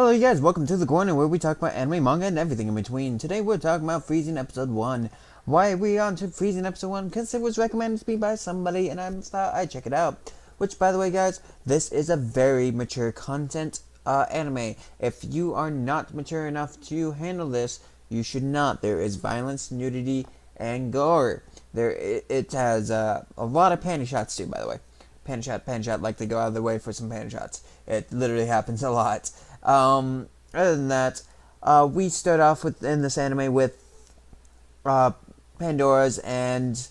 Hello, you guys. Welcome to the corner where we talk about anime, manga, and everything in between. Today, we're talking about Freezing Episode 1. Why are we on to Freezing Episode 1? Because it was recommended to me by somebody, and I thought I'd check it out. Which, by the way, guys, this is a very mature content anime. If you are not mature enough to handle this, you should not. There is violence, nudity, and gore. It has a lot of panty shots, too, by the way. Panty shot, like they go out of their way for some panty shots. It literally happens a lot. Other than that, we start off in this anime with Pandoras and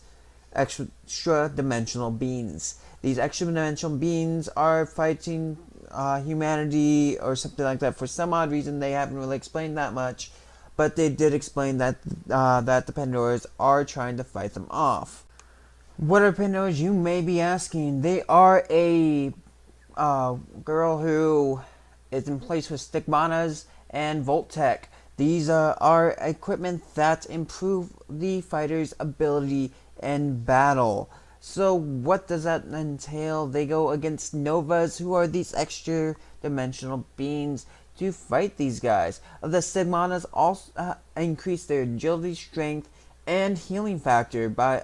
extra-dimensional beings. These extra-dimensional beings are fighting humanity or something like that. For some odd reason, they haven't really explained that much, but they did explain that that the Pandoras are trying to fight them off. What are Pandoras, you may be asking? They are a girl who is in place with stigmatas and Voltech. These are equipment that improve the fighter's ability in battle. So what does that entail? They go against Novas, who are these extra dimensional beings, to fight these guys. The stigmatas also increase their agility, strength, and healing factor by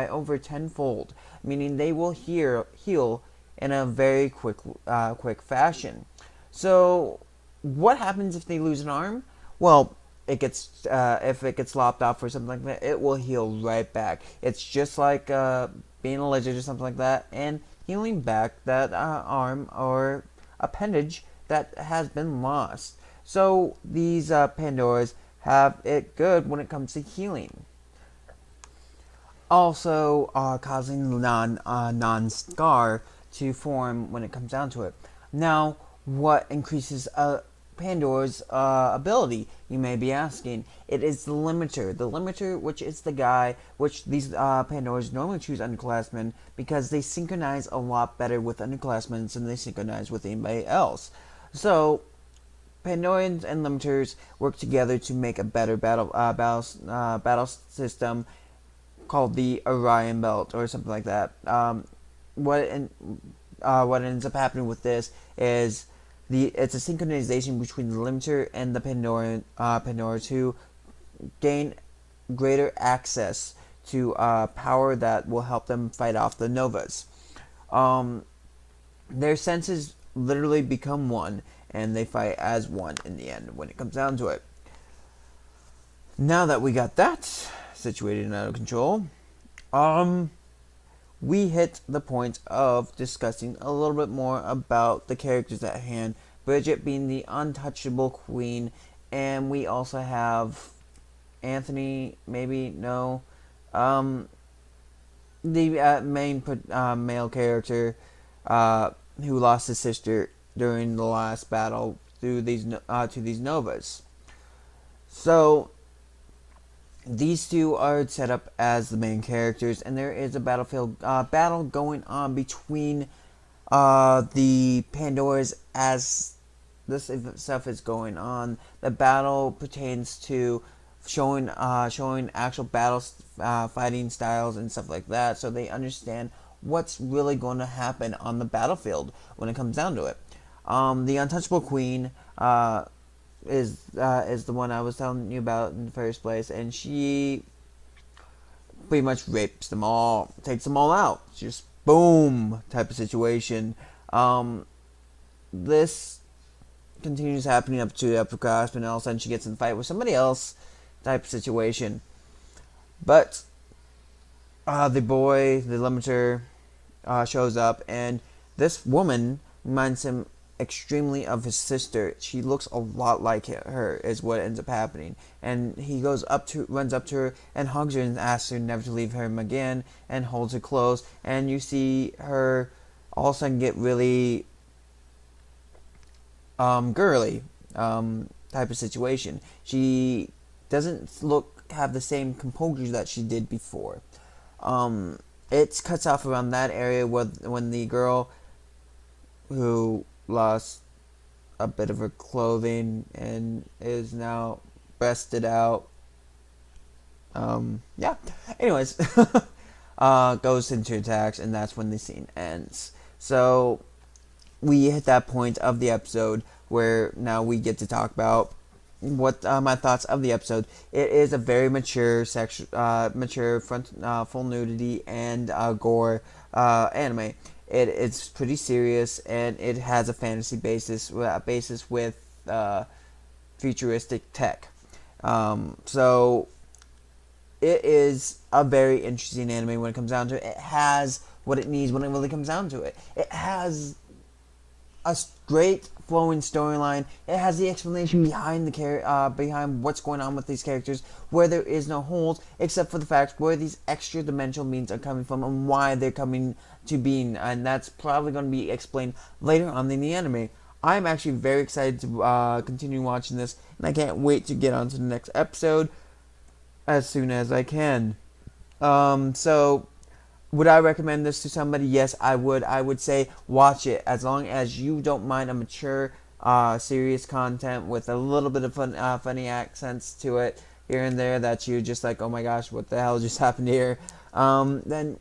over tenfold, meaning they will heal in a very quick fashion. So, what happens if they lose an arm? Well, it gets if it gets lopped off or something like that, it will heal right back. It's just like being a lizard or something like that, and healing back that arm or appendage that has been lost. So these Pandoras have it good when it comes to healing. Also, causing non-scar to form when it comes down to it. Now, what increases Pandora's ability, you may be asking? It is the limiter. The limiter, which is the guy which these Pandoras normally choose underclassmen because they synchronize a lot better with underclassmen than they synchronize with anybody else. So, Pandorans and limiters work together to make a better battle system called the Orion Belt or something like that. What ends up happening with this is it's a synchronization between the limiter and the Pandora to gain greater access to power that will help them fight off the Novas. Their senses literally become one, and they fight as one in the end when it comes down to it. Now that we got that situated and out of control, we hit the point of discussing a little bit more about the characters at hand. Bridget being the untouchable queen, and we also have Anthony, maybe, no, the main male character who lost his sister during the last battle to these Novas. So these two are set up as the main characters, and there is a battle going on between the Pandoras as this stuff is going on. The battle pertains to showing actual fighting styles and stuff like that, so they understand what's really going to happen on the battlefield when it comes down to it. The Untouchable Queen is the one I was telling you about in the first place, and she pretty much rapes them all, takes them all out, just boom type of situation. This continues happening up to the upperclassmen, and all of a sudden she gets in a fight with somebody else type of situation. But the limiter, shows up, and this woman reminds him extremely of his sister. She looks a lot like her, is what ends up happening. And he runs up to her and hugs her and asks her never to leave him again, and holds her close. And you see her all of a sudden get really girly type of situation. She doesn't have the same composure that she did before. It cuts off around that area when the girl who lost a bit of her clothing and is now breasted out. Yeah. Anyways, goes into attacks, and that's when the scene ends. So we hit that point of the episode where now we get to talk about what my thoughts of the episode. It is a very mature, mature full nudity and gore anime. It's pretty serious, and it has a fantasy basis with futuristic tech. So it is a very interesting anime when it comes down to it. It has what it needs when it really comes down to it. It has a great flowing storyline. It has the explanation behind behind what's going on with these characters, where there is no holes, except for the fact where these extra dimensional beings are coming from and why they're coming to being, and that's probably going to be explained later on in the anime. I'm actually very excited to continue watching this, and I can't wait to get on to the next episode as soon as I can. So would I recommend this to somebody? Yes, I would. I would say watch it as long as you don't mind a mature, serious content with a little bit of funny accents to it here and there that you just like, oh my gosh, what the hell just happened here? Then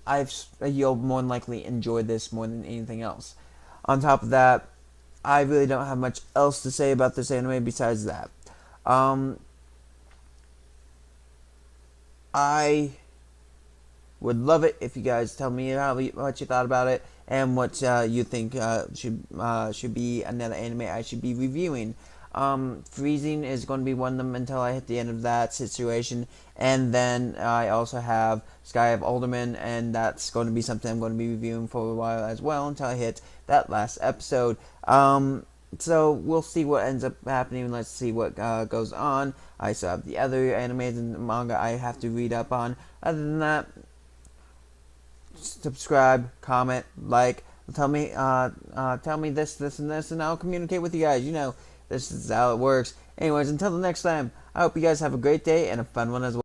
you'll more than likely enjoy this more than anything else. On top of that, I really don't have much else to say about this anime besides that. I would love it if you guys tell me what you thought about it and what you think should be another anime I should be reviewing. Freezing is going to be one of them until I hit the end of that situation, and then I also have Sky of Alderman, and that's going to be something I'm going to be reviewing for a while as well until I hit that last episode. So we'll see what ends up happening. Let's see what goes on. I still have the other animes and manga I have to read up on. Other than that, subscribe, comment, like, tell me this, and I'll communicate with you guys. You know, this is how it works. Anyways, until the next time, I hope you guys have a great day and a fun one as well.